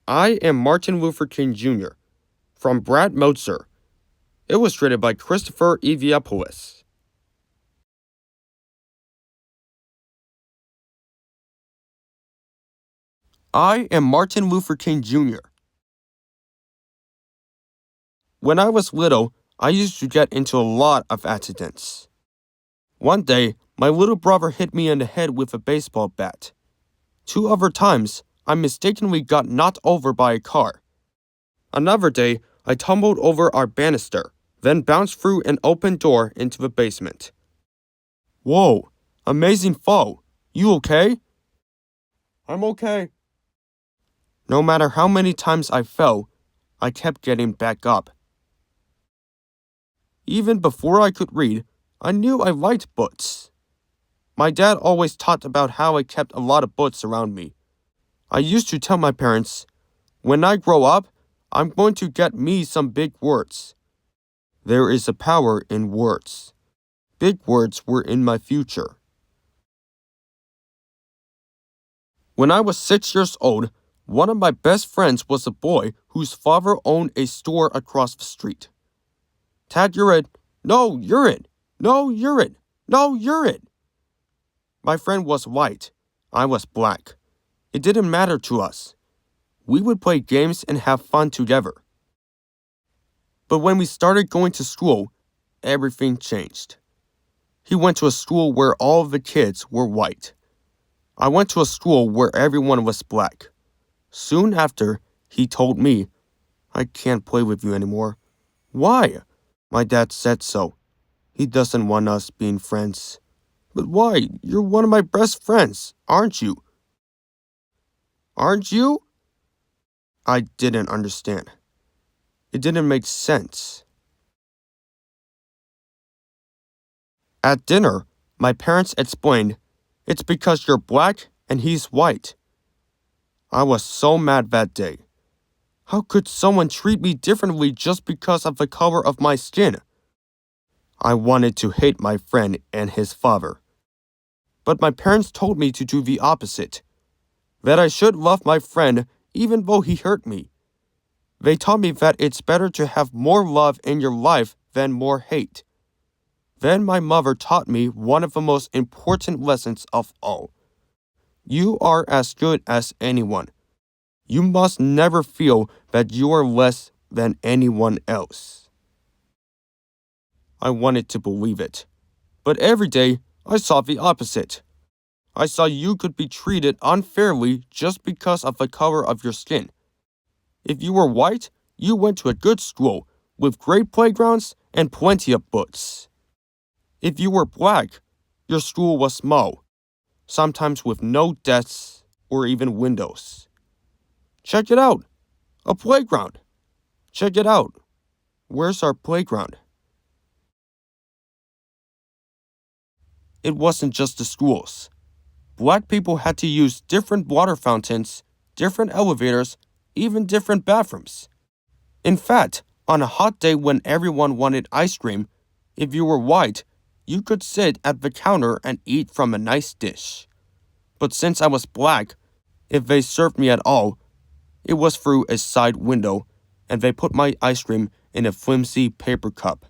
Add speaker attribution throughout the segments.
Speaker 1: I Am Martin Luther King Jr. from Brad Meltzer. Illustrated by Christopher Eviapoulos. I am Martin Luther King Jr. When I was little, I used to get into a lot of accidents. One day, my little brother hit me in the head with a baseball bat. 2 other times, I mistakenly got knocked over by a car. Another day, I tumbled over our banister, then bounced through an open door into the basement. Whoa, amazing fall. You okay? I'm okay. No matter how many times I fell, I kept getting back up. Even before I could read, I knew I liked books. My dad always talked about how I kept a lot of books around me. I used to tell my parents, when I grow up, I'm going to get me some big words. There is a power in words. Big words were in my future. When I was 6 years old, one of my best friends was a boy whose father owned a store across the street. Tad, you're it. No, you're it. No, you're it. No, you're it. My friend was white. I was black. It didn't matter to us. We would play games and have fun together. But when we started going to school, everything changed. He went to a school where all of the kids were white. I went to a school where everyone was black. Soon after, he told me, I can't play with you anymore. Why? My dad said so. He doesn't want us being friends. But why? You're one of my best friends, aren't you? Aren't you? I didn't understand. It didn't make sense. At dinner, my parents explained, it's because you're black and he's white. I was so mad that day. How could someone treat me differently just because of the color of my skin? I wanted to hate my friend and his father. But my parents told me to do the opposite, that I should love my friend even though he hurt me. They taught me that it's better to have more love in your life than more hate. Then my mother taught me one of the most important lessons of all. You are as good as anyone. You must never feel that you are less than anyone else. I wanted to believe it, but every day I saw the opposite. I saw you could be treated unfairly just because of the color of your skin. If you were white, you went to a good school with great playgrounds and plenty of books. If you were black, your school was small, sometimes with no desks or even windows. Check it out, a playground. Check it out. Where's our playground? It wasn't just the schools. Black people had to use different water fountains, different elevators, even different bathrooms. In fact, on a hot day when everyone wanted ice cream, if you were white, you could sit at the counter and eat from a nice dish. But since I was black, if they served me at all, it was through a side window, and they put my ice cream in a flimsy paper cup.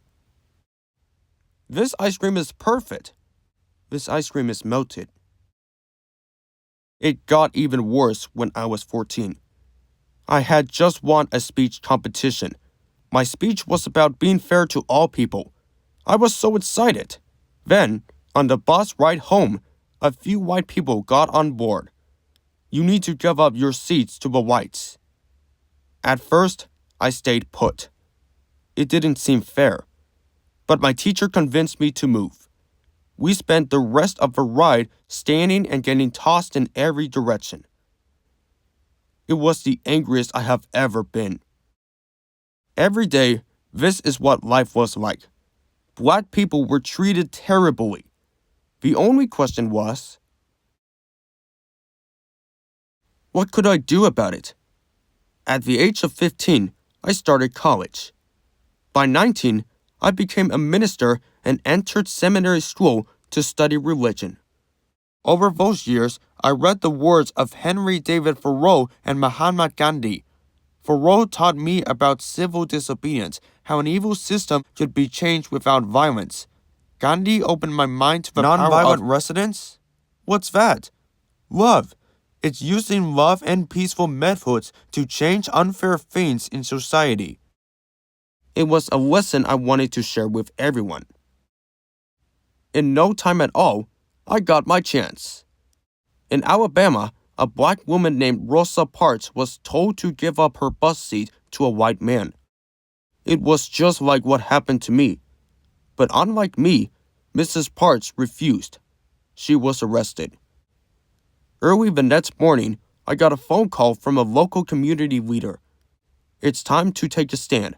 Speaker 1: This ice cream is perfect. This ice cream is melted. It got even worse when I was 14. I had just won a speech competition. My speech was about being fair to all people. I was so excited. Then, on the bus ride home, a few white people got on board. You need to give up your seats to the whites. At first, I stayed put. It didn't seem fair. But my teacher convinced me to move. We spent the rest of the ride standing and getting tossed in every direction. It was the angriest I have ever been. Every day, this is what life was like. Black people were treated terribly. The only question was, what could I do about it? At the age of 15, I started college. By 19, I became a minister and entered seminary school to study religion. Over those years, I read the words of Henry David Thoreau and Mahatma Gandhi. Thoreau taught me about civil disobedience, how an evil system could be changed without violence. Gandhi opened my mind to the power of residence. What's that? Love. It's using love and peaceful methods to change unfair things in society. It was a lesson I wanted to share with everyone. In no time at all, I got my chance. In Alabama, a black woman named Rosa Parks was told to give up her bus seat to a white man. It was just like what happened to me. But unlike me, Mrs. Parks refused. She was arrested. Early the next morning, I got a phone call from a local community leader. It's time to take a stand.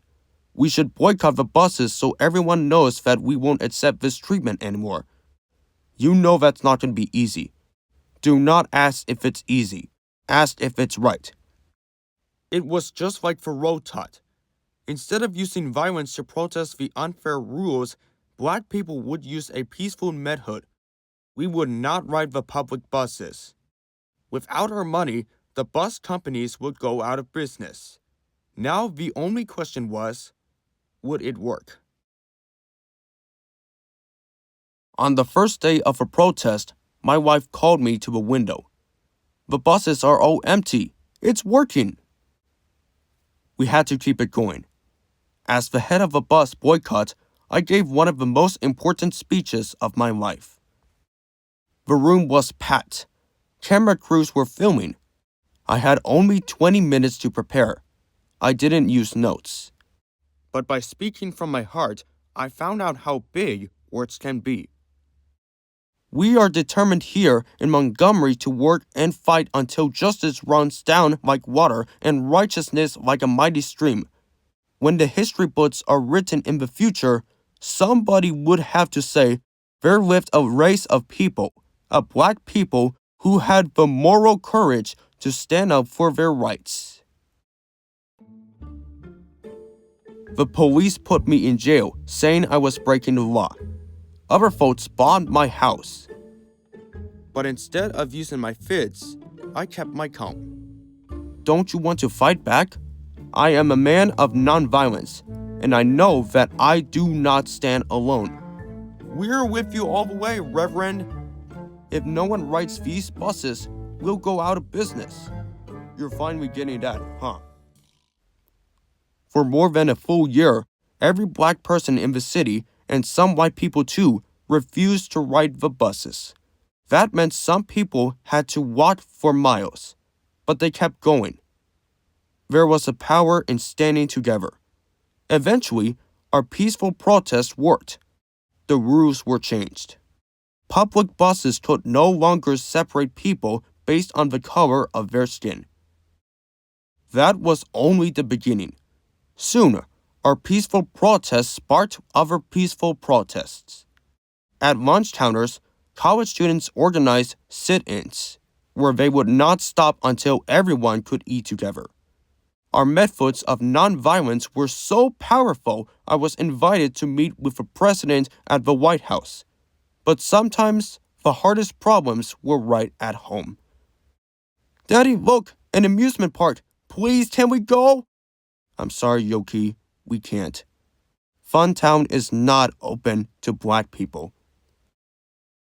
Speaker 1: We should boycott the buses so everyone knows that we won't accept this treatment anymore. You know that's not going to be easy. Do not ask if it's easy. Ask if it's right. It was just like Thoreau taught. Instead of using violence to protest the unfair rules, black people would use a peaceful method. We would not ride the public buses. Without our money, the bus companies would go out of business. Now the only question was, would it work? On the first day of a protest, my wife called me to the window. The buses are all empty. It's working. We had to keep it going. As the head of a bus boycott, I gave one of the most important speeches of my life. The room was packed. Camera crews were filming. I had only 20 minutes to prepare. I didn't use notes. But by speaking from my heart, I found out how big words can be. We are determined here in Montgomery to work and fight until justice runs down like water and righteousness like a mighty stream. When the history books are written in the future, somebody would have to say, there lived a race of people, a black people who had the moral courage to stand up for their rights. The police put me in jail, saying I was breaking the law. Other folks bombed my house. But instead of using my fists, I kept my calm. Don't you want to fight back? I am a man of nonviolence, and I know that I do not stand alone. We're with you all the way, Reverend. If no one rides these buses, we'll go out of business. You're finally getting that, huh? For more than a full year, every black person in the city, and some white people too, refused to ride the buses. That meant some people had to walk for miles, but they kept going. There was a power in standing together. Eventually, our peaceful protest worked. The rules were changed. Public buses could no longer separate people based on the color of their skin. That was only the beginning. Soon, our peaceful protests sparked other peaceful protests. At lunch counters, college students organized sit-ins, where they would not stop until everyone could eat together. Our methods of nonviolence were so powerful, I was invited to meet with the president at the White House. But sometimes, the hardest problems were right at home. Daddy, look, an amusement park. Please, can we go? I'm sorry, Yoki, we can't. Funtown is not open to black people.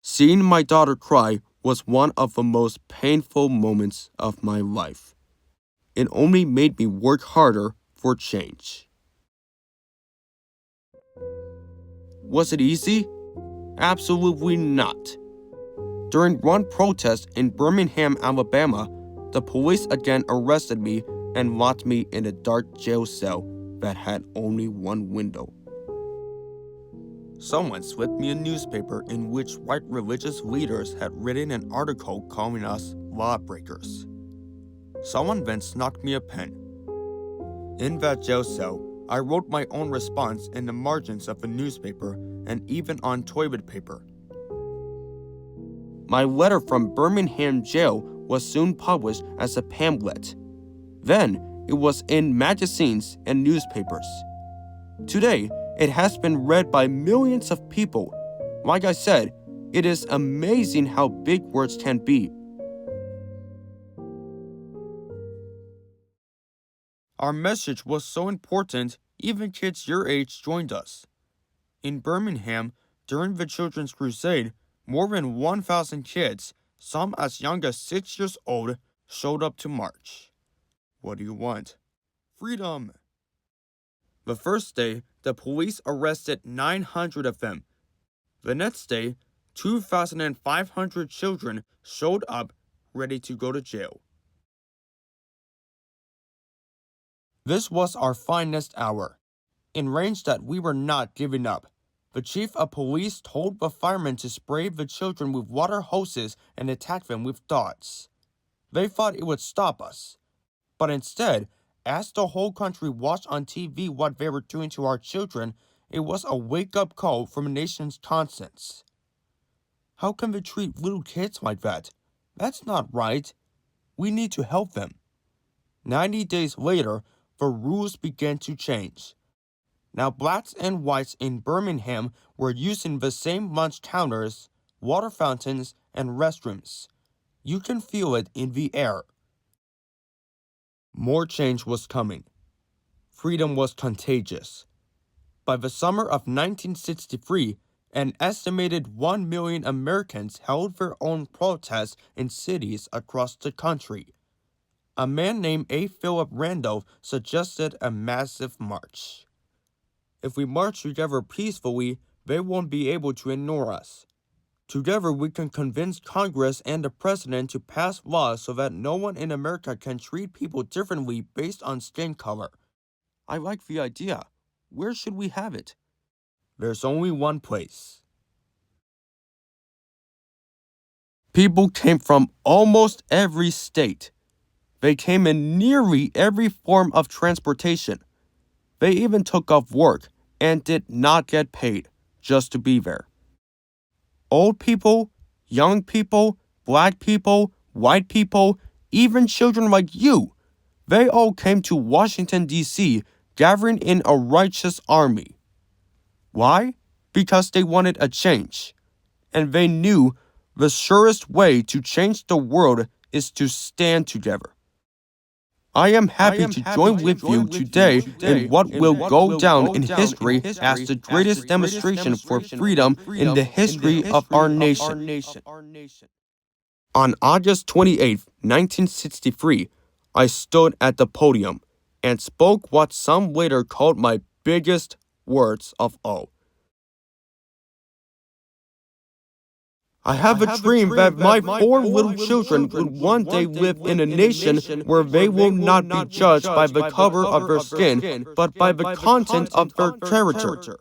Speaker 1: Seeing my daughter cry was one of the most painful moments of my life. It only made me work harder for change. Was it easy? Absolutely not. During one protest in Birmingham, Alabama, the police again arrested me and locked me in a dark jail cell that had only one window. Someone slipped me a newspaper in which white religious leaders had written an article calling us lawbreakers. Someone then snuck me a pen. In that jail cell, I wrote my own response in the margins of the newspaper and even on toilet paper. My letter from Birmingham jail was soon published as a pamphlet. Then, it was in magazines and newspapers. Today, it has been read by millions of people. Like I said, it is amazing how big words can be. Our message was so important, even kids your age joined us. In Birmingham, during the Children's Crusade, more than 1,000 kids, some as young as 6 years old, showed up to march. What do you want? Freedom! The first day, the police arrested 900 of them. The next day, 2,500 children showed up ready to go to jail. This was our finest hour. Enraged that we were not giving up, the chief of police told the firemen to spray the children with water hoses and attack them with darts. They thought it would stop us. But instead, as the whole country watched on TV what they were doing to our children, it was a wake-up call from the nation's conscience. How can they treat little kids like that? That's not right. We need to help them. 90 days later, the rules began to change. Now blacks and whites in Birmingham were using the same lunch counters, water fountains, and restrooms. You can feel it in the air. More change was coming. Freedom was contagious. By the summer of 1963, an estimated 1 million Americans held their own protests in cities across the country. A man named A. Philip Randolph suggested a massive march. If we march together peacefully, they won't be able to ignore us. Together, we can convince Congress and the President to pass laws so that no one in America can treat people differently based on skin color. I like the idea. Where should we have it? There's only one place. People came from almost every state. They came in nearly every form of transportation. They even took off work and did not get paid just to be there. Old people, young people, black people, white people, even children like you, they all came to Washington, D.C., gathering in a righteous army. Why? Because they wanted a change. And they knew the surest way to change the world is to stand together. I am happy to join with you today in what will go down in history as the greatest demonstration for freedom in the history of our nation. On August 28, 1963, I stood at the podium and spoke what some later called my biggest words of all. I have a dream that my 4 little children would one day live in a nation where they will not be judged by the color of their skin, but by the content of their character.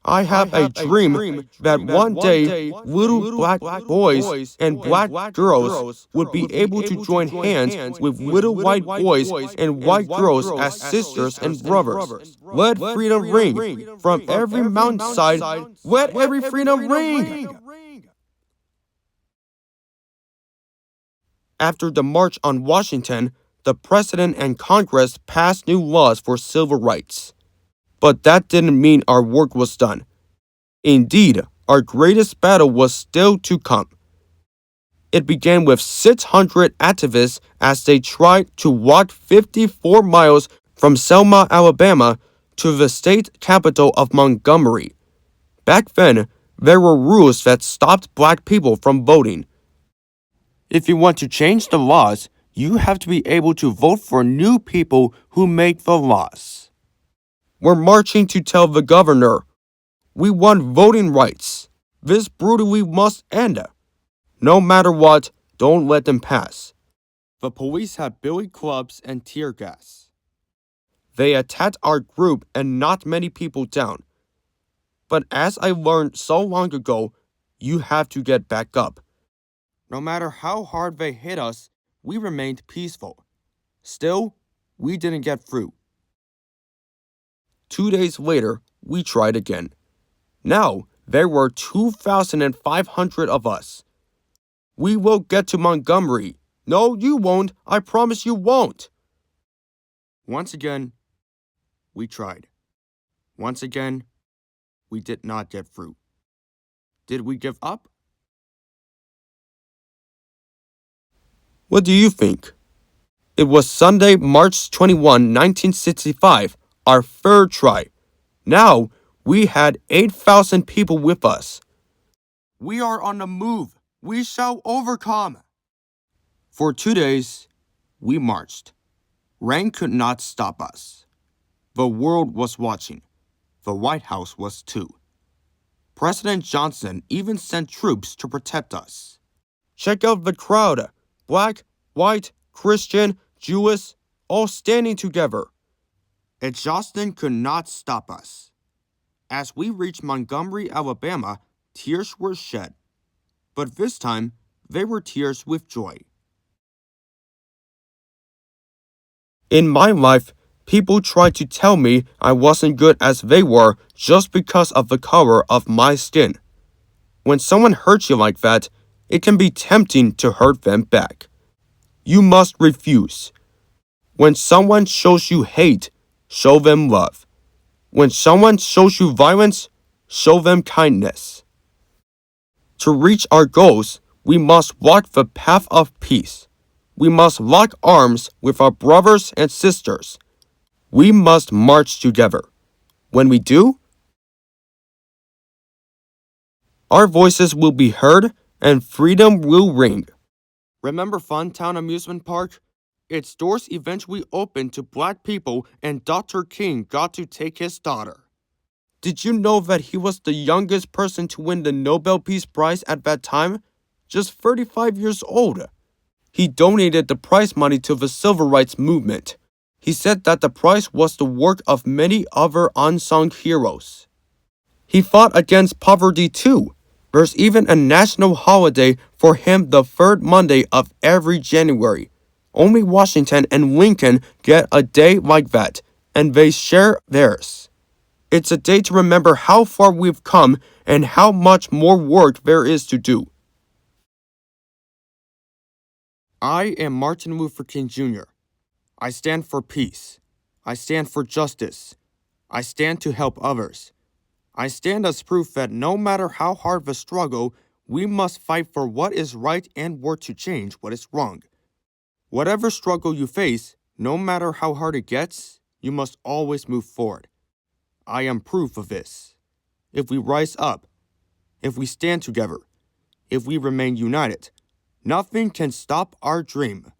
Speaker 1: I have a dream that one day little black boys and black girls would be able to join hands with little white boys and white girls as sisters and brothers. Let freedom ring from every mountainside. Let every freedom ring. After the March on Washington, the President and Congress passed new laws for civil rights. But that didn't mean our work was done. Indeed, our greatest battle was still to come. It began with 600 activists as they tried to walk 54 miles from Selma, Alabama, to the state capital of Montgomery. Back then, there were rules that stopped black people from voting. If you want to change the laws, you have to be able to vote for new people who make the laws. We're marching to tell the governor, we want voting rights. This brutally must end. No matter what, don't let them pass. The police had billy clubs and tear gas. They attacked our group and knocked many people down. But as I learned so long ago, you have to get back up. No matter how hard they hit us, we remained peaceful. Still, we didn't get through. 2 days later, we tried again. Now, there were 2,500 of us. We will get to Montgomery. No, you won't. I promise you won't. Once again, we tried. Once again, we did not get through. Did we give up? What do you think? It was Sunday, March 21, 1965, our third try. Now, we had 8,000 people with us. We are on the move. We shall overcome. For 2 days, we marched. Rain could not stop us. The world was watching. The White House was too. President Johnson even sent troops to protect us. Check out the crowd. Black, white, Christian, Jewish, all standing together. Exhaustion could not stop us. As we reached Montgomery, Alabama, tears were shed. But this time, they were tears with joy. In my life, people tried to tell me I wasn't good as they were just because of the color of my skin. When someone hurts you like that, it can be tempting to hurt them back. You must refuse. When someone shows you hate, show them love. When someone shows you violence, show them kindness. To reach our goals, we must walk the path of peace. We must lock arms with our brothers and sisters. We must march together. When we do, our voices will be heard and freedom will ring. Remember Funtown Amusement Park? Its doors eventually opened to black people and Dr. King got to take his daughter. Did you know that he was the youngest person to win the Nobel Peace Prize at that time? Just 35 years old. He donated the prize money to the civil rights movement. He said that the prize was the work of many other unsung heroes. He fought against poverty too. There's even a national holiday for him the third Monday of every January. Only Washington and Lincoln get a day like that, and they share theirs. It's a day to remember how far we've come and how much more work there is to do. I am Martin Luther King Jr. I stand for peace. I stand for justice. I stand to help others. I stand as proof that no matter how hard the struggle, we must fight for what is right and work to change what is wrong. Whatever struggle you face, no matter how hard it gets, you must always move forward. I am proof of this. If we rise up, if we stand together, if we remain united, nothing can stop our dream.